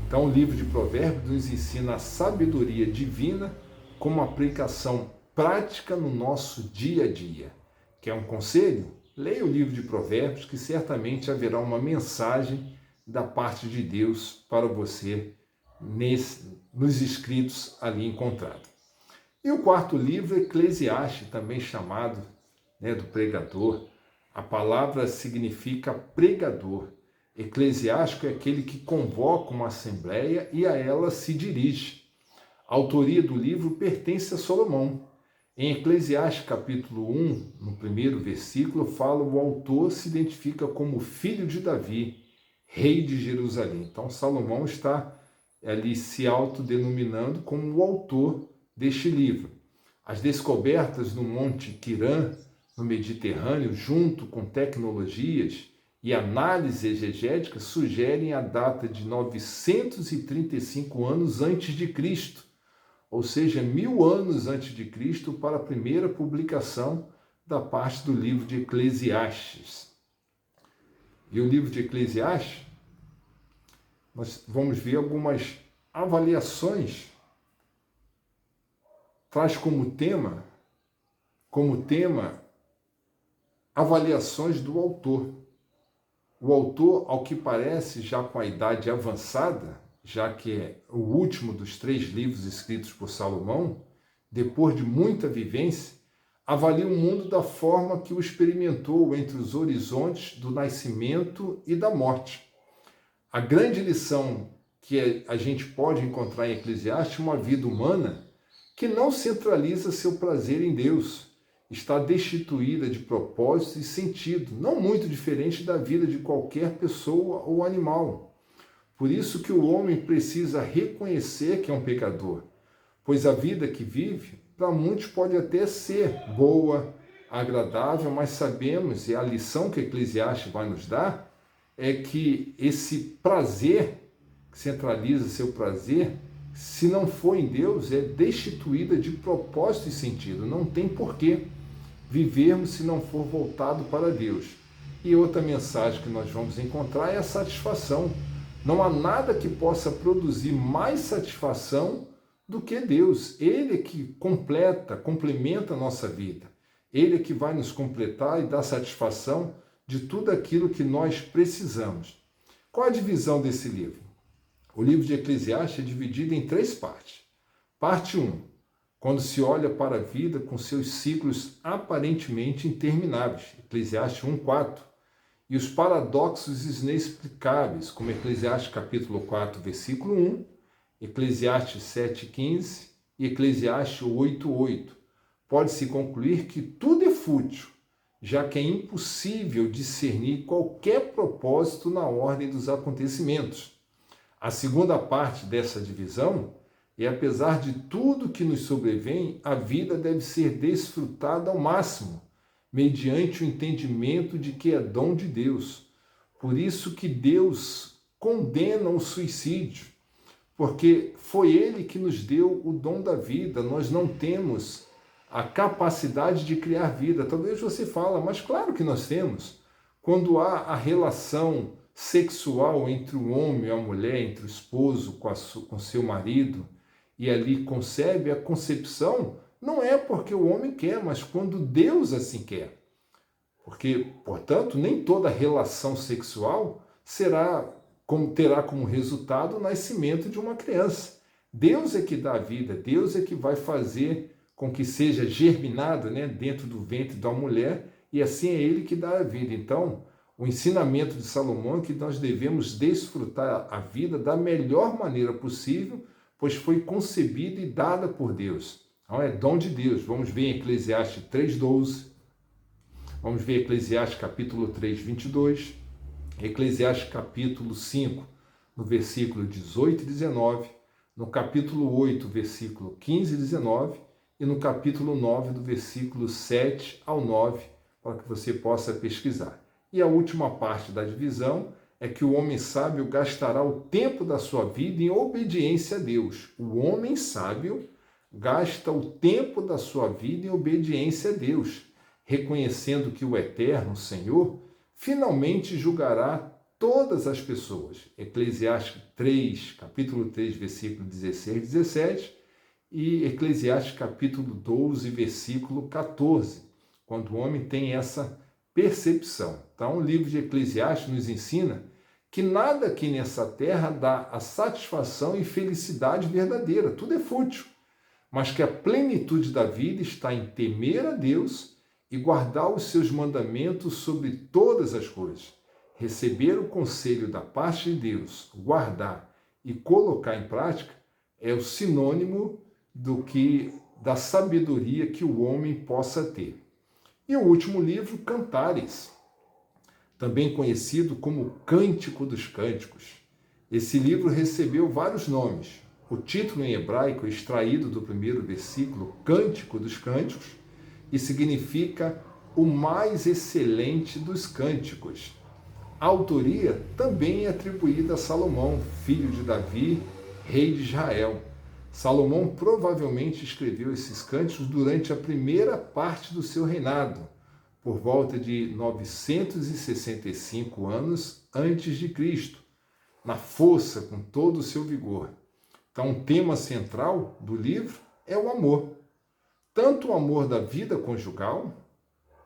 Então, o livro de Provérbios nos ensina a sabedoria divina como aplicação prática no nosso dia a dia. Quer um conselho? Leia o livro de Provérbios, que certamente haverá uma mensagem da parte de Deus para você nos escritos ali encontrados. E o 4º livro, Eclesiastes, também chamado do pregador. A palavra significa pregador. Eclesiástico é aquele que convoca uma assembleia e a ela se dirige. A autoria do livro pertence a Salomão. Em Eclesiastes capítulo 1, no primeiro versículo, fala o autor se identifica como filho de Davi, rei de Jerusalém. Então Salomão está ali se autodenominando como o autor deste livro. As descobertas no Monte Quirã, no Mediterrâneo, junto com tecnologias e análise exegética, sugerem a data de 935 anos antes de Cristo, ou seja, 1000 anos antes de Cristo, para a primeira publicação da parte do livro de Eclesiastes. E o livro de Eclesiastes, nós vamos ver algumas avaliações, traz como tema avaliações do autor. O autor, ao que parece, já com a idade avançada, já que é o último dos 3 livros escritos por Salomão, depois de muita vivência, avalia o mundo da forma que o experimentou entre os horizontes do nascimento e da morte. A grande lição que a gente pode encontrar em Eclesiastes é uma vida humana que não centraliza seu prazer em Deus, está destituída de propósito e sentido, não muito diferente da vida de qualquer pessoa ou animal. Por isso que o homem precisa reconhecer que é um pecador, pois a vida que vive, para muitos pode até ser boa, agradável, mas sabemos, e a lição que Eclesiastes vai nos dar, é que esse prazer, que centraliza seu prazer, se não for em Deus, é destituída de propósito e sentido. Não tem porquê vivermos se não for voltado para Deus. E outra mensagem que nós vamos encontrar é a satisfação. Não há nada que possa produzir mais satisfação do que Deus. Ele é que complementa a nossa vida. Ele é que vai nos completar e dar satisfação de tudo aquilo que nós precisamos. Qual a divisão desse livro? O livro de Eclesiastes é dividido em 3 partes. Parte 1, quando se olha para a vida com seus ciclos aparentemente intermináveis, Eclesiastes 1:4, e os paradoxos inexplicáveis, como Eclesiastes capítulo 4, versículo 1, Eclesiastes 7:15 e Eclesiastes 8:8. Pode-se concluir que tudo é fútil, já que é impossível discernir qualquer propósito na ordem dos acontecimentos. A segunda parte dessa divisão é, apesar de tudo que nos sobrevém, a vida deve ser desfrutada ao máximo, mediante o entendimento de que é dom de Deus. Por isso que Deus condena o suicídio, porque foi Ele que nos deu o dom da vida. Nós não temos a capacidade de criar vida. Talvez você fala, mas claro que nós temos. Quando há a relação sexual entre o homem e a mulher, entre o esposo com seu marido, e ali concebe a concepção, não é porque o homem quer, mas quando Deus assim quer. Porque, portanto, nem toda relação sexual terá como resultado o nascimento de uma criança. Deus é que dá a vida, Deus é que vai fazer com que seja germinado, dentro do ventre da mulher, e assim é Ele que dá a vida. Então, o ensinamento de Salomão é que nós devemos desfrutar a vida da melhor maneira possível, pois foi concebida e dada por Deus. Então é dom de Deus. Vamos ver em Eclesiastes 3:12, vamos ver Eclesiastes capítulo 3, 22, Eclesiastes capítulo 5, no versículo 18 e 19, no capítulo 8, versículo 15 e 19, e no capítulo 9, do versículo 7 ao 9, para que você possa pesquisar. E a última parte da divisão é que o homem sábio gastará o tempo da sua vida em obediência a Deus. O homem sábio gasta o tempo da sua vida em obediência a Deus, reconhecendo que o Eterno, Senhor, finalmente julgará todas as pessoas. Eclesiastes 3, capítulo 3, versículo 16 e 17, e Eclesiastes capítulo 12, versículo 14, quando o homem tem essa percepção. Então, o livro de Eclesiastes nos ensina que nada aqui nessa terra dá a satisfação e felicidade verdadeira, tudo é fútil, mas que a plenitude da vida está em temer a Deus e guardar os seus mandamentos sobre todas as coisas. Receber o conselho da parte de Deus, guardar e colocar em prática é o sinônimo da sabedoria que o homem possa ter. E o último livro, Cantares, também conhecido como Cântico dos Cânticos. Esse livro recebeu vários nomes. O título em hebraico, extraído do primeiro versículo, Cântico dos Cânticos, e significa o mais excelente dos cânticos. A autoria também é atribuída a Salomão, filho de Davi, rei de Israel. Salomão provavelmente escreveu esses cânticos durante a primeira parte do seu reinado, por volta de 965 anos antes de Cristo, na força, com todo o seu vigor. Então, o tema central do livro é o amor. Tanto o amor da vida conjugal,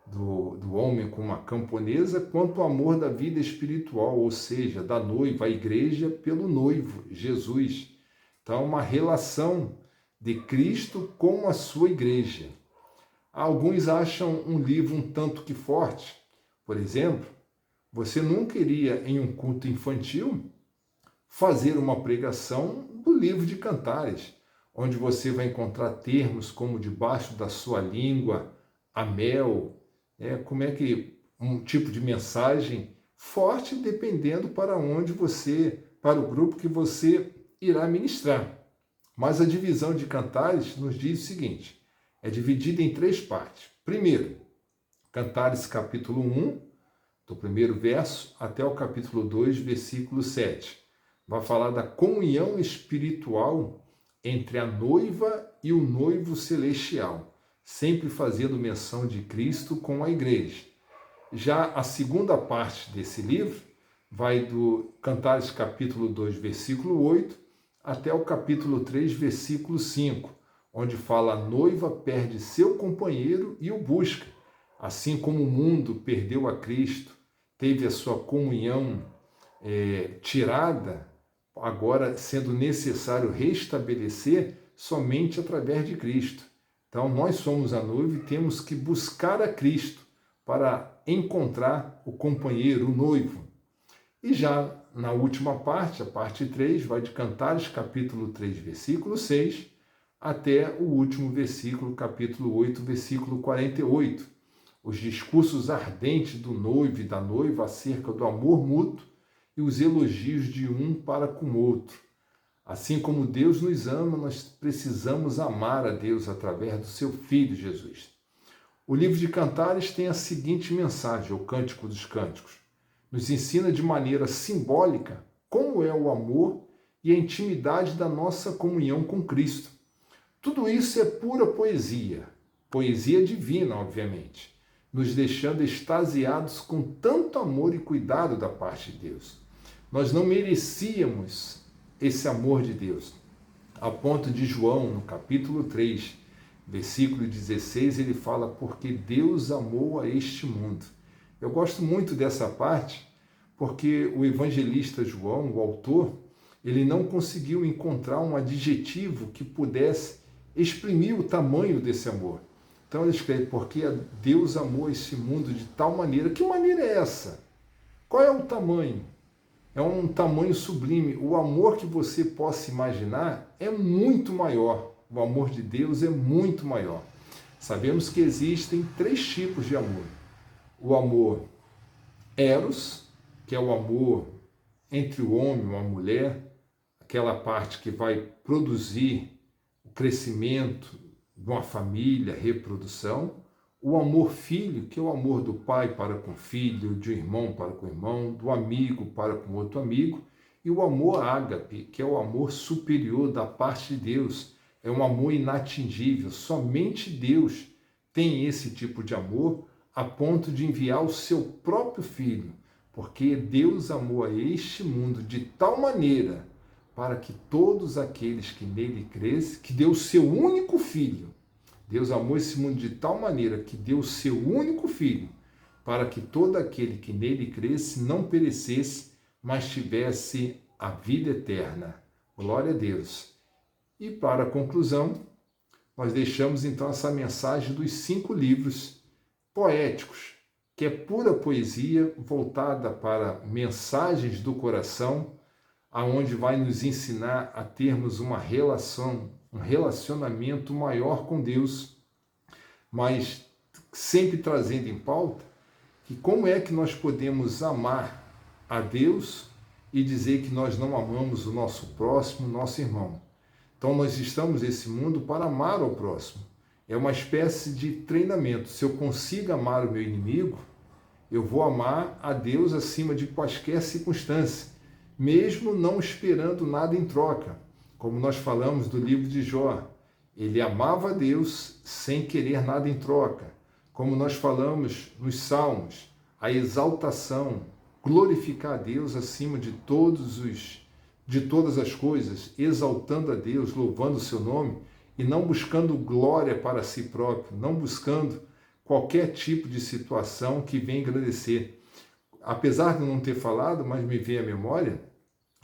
do homem com uma camponesa, quanto o amor da vida espiritual, ou seja, da noiva, a igreja, pelo noivo, Jesus. Então, uma relação de Cristo com a sua igreja. Alguns acham um livro um tanto que forte. Por exemplo, você nunca iria, em um culto infantil, fazer uma pregação do livro de Cantares, onde você vai encontrar termos como debaixo da sua língua, a mel, como é que um tipo de mensagem forte, dependendo para onde você, para o grupo que você irá ministrar. Mas a divisão de Cantares nos diz o seguinte, é dividida em 3 partes. Primeiro, Cantares capítulo 1, do primeiro verso até o capítulo 2, versículo 7. Vai falar da comunhão espiritual entre a noiva e o noivo celestial, sempre fazendo menção de Cristo com a igreja. Já a segunda parte desse livro vai do Cantares capítulo 2, versículo 8, até o capítulo 3, versículo 5, onde fala a noiva perde seu companheiro e o busca, assim como o mundo perdeu a Cristo, teve a sua comunhão tirada, agora sendo necessário restabelecer somente através de Cristo. Então, nós somos a noiva e temos que buscar a Cristo para encontrar o companheiro, o noivo. E já na última parte, a parte 3, vai de Cantares, capítulo 3, versículo 6, até o último versículo, capítulo 8, versículo 48. Os discursos ardentes do noivo e da noiva acerca do amor mútuo e os elogios de um para com o outro. Assim como Deus nos ama, nós precisamos amar a Deus através do seu Filho Jesus. O livro de Cantares tem a seguinte mensagem, o Cântico dos Cânticos. Nos ensina de maneira simbólica como é o amor e a intimidade da nossa comunhão com Cristo. Tudo isso é pura poesia, poesia divina, obviamente, nos deixando extasiados com tanto amor e cuidado da parte de Deus. Nós não merecíamos esse amor de Deus. A ponto de João, no capítulo 3, versículo 16, ele fala, porque Deus amou a este mundo. Eu gosto muito dessa parte, porque o evangelista João, o autor, ele não conseguiu encontrar um adjetivo que pudesse exprimir o tamanho desse amor. Então ele escreve, porque Deus amou este mundo de tal maneira. Que maneira é essa? Qual é o tamanho? É um tamanho sublime. O amor que você possa imaginar é muito maior. O amor de Deus é muito maior. Sabemos que existem 3 tipos de amor. O amor eros, que é o amor entre o homem e a mulher, aquela parte que vai produzir o crescimento de uma família, reprodução. O amor filho, que é o amor do pai para com o filho, de um irmão para com o irmão, do amigo para com outro amigo. E o amor ágape, que é o amor superior da parte de Deus. É um amor inatingível. Somente Deus tem esse tipo de amor a ponto de enviar o seu próprio filho. Porque Deus amou a este mundo de tal maneira para que todos aqueles que nele crescem, que deu o seu único filho. Deus amou esse mundo de tal maneira que deu o seu único filho, para que todo aquele que nele cresce não perecesse, mas tivesse a vida eterna. Glória a Deus. E para a conclusão, nós deixamos então essa mensagem dos 5 livros poéticos, que é pura poesia voltada para mensagens do coração, aonde vai nos ensinar a termos uma relação um relacionamento maior com Deus, mas sempre trazendo em pauta que como é que nós podemos amar a Deus e dizer que nós não amamos o nosso próximo, nosso irmão. Então nós estamos nesse mundo para amar ao próximo. É uma espécie de treinamento. Se eu consigo amar o meu inimigo, eu vou amar a Deus acima de quaisquer circunstância, mesmo não esperando nada em troca. Como nós falamos do livro de Jó, ele amava a Deus sem querer nada em troca. Como nós falamos nos Salmos, a exaltação, glorificar a Deus acima de todas as coisas, exaltando a Deus, louvando o seu nome e não buscando glória para si próprio, não buscando qualquer tipo de situação que venha engrandecer. Apesar de não ter falado, mas me veio à memória,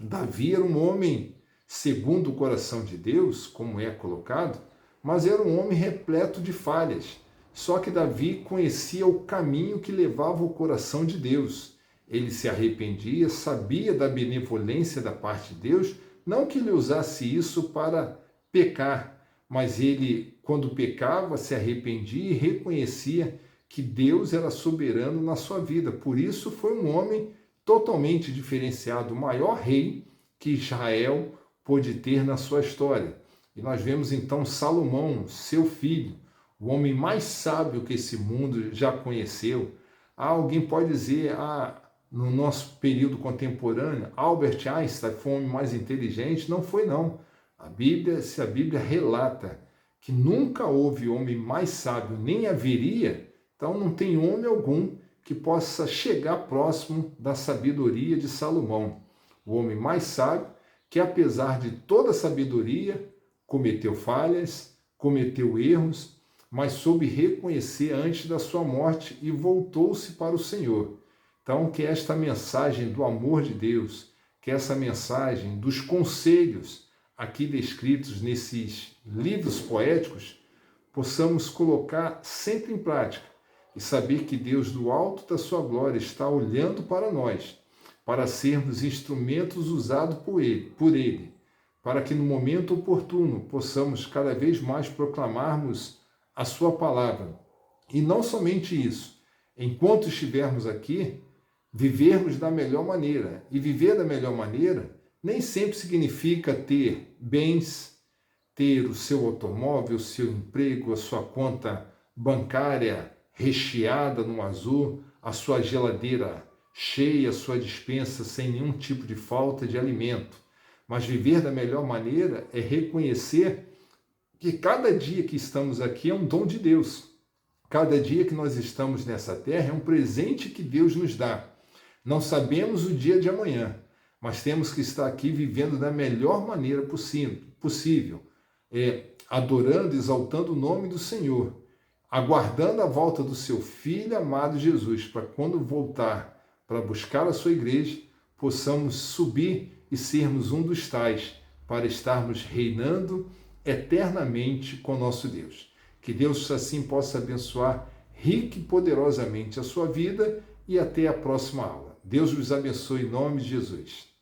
Davi era um homem segundo o coração de Deus, como é colocado, mas era um homem repleto de falhas. Só que Davi conhecia o caminho que levava ao coração de Deus. Ele se arrependia, sabia da benevolência da parte de Deus, não que ele usasse isso para pecar, mas ele, quando pecava, se arrependia e reconhecia que Deus era soberano na sua vida. Por isso foi um homem totalmente diferenciado, o maior rei que Israel pôde ter na sua história. E nós vemos então Salomão, seu filho, o homem mais sábio que esse mundo já conheceu. Alguém pode dizer, no nosso período contemporâneo, Albert Einstein foi o homem mais inteligente. Não foi, não. Se a Bíblia relata que nunca houve homem mais sábio, nem haveria, então não tem homem algum que possa chegar próximo da sabedoria de Salomão. O homem mais sábio, que apesar de toda a sabedoria, cometeu falhas, cometeu erros, mas soube reconhecer antes da sua morte e voltou-se para o Senhor. Então, que esta mensagem do amor de Deus, que essa mensagem dos conselhos aqui descritos nesses livros poéticos, possamos colocar sempre em prática e saber que Deus do alto da sua glória está olhando para nós, para sermos instrumentos usados por Ele, para que no momento oportuno possamos cada vez mais proclamarmos a sua palavra. E não somente isso, enquanto estivermos aqui, vivermos da melhor maneira. E viver da melhor maneira nem sempre significa ter bens, ter o seu automóvel, o seu emprego, a sua conta bancária recheada no azul, a sua geladeira cheia, a sua despensa sem nenhum tipo de falta de alimento. Mas viver da melhor maneira é reconhecer que cada dia que estamos aqui é um dom de Deus. Cada dia que nós estamos nessa terra é um presente que Deus nos dá. Não sabemos o dia de amanhã, mas temos que estar aqui vivendo da melhor maneira possível, adorando, exaltando o nome do Senhor, aguardando a volta do seu Filho amado Jesus, para quando voltar para buscar a sua igreja, possamos subir e sermos um dos tais, para estarmos reinando eternamente com nosso Deus. Que Deus assim possa abençoar rica e poderosamente a sua vida e até a próxima aula. Deus vos abençoe em nome de Jesus.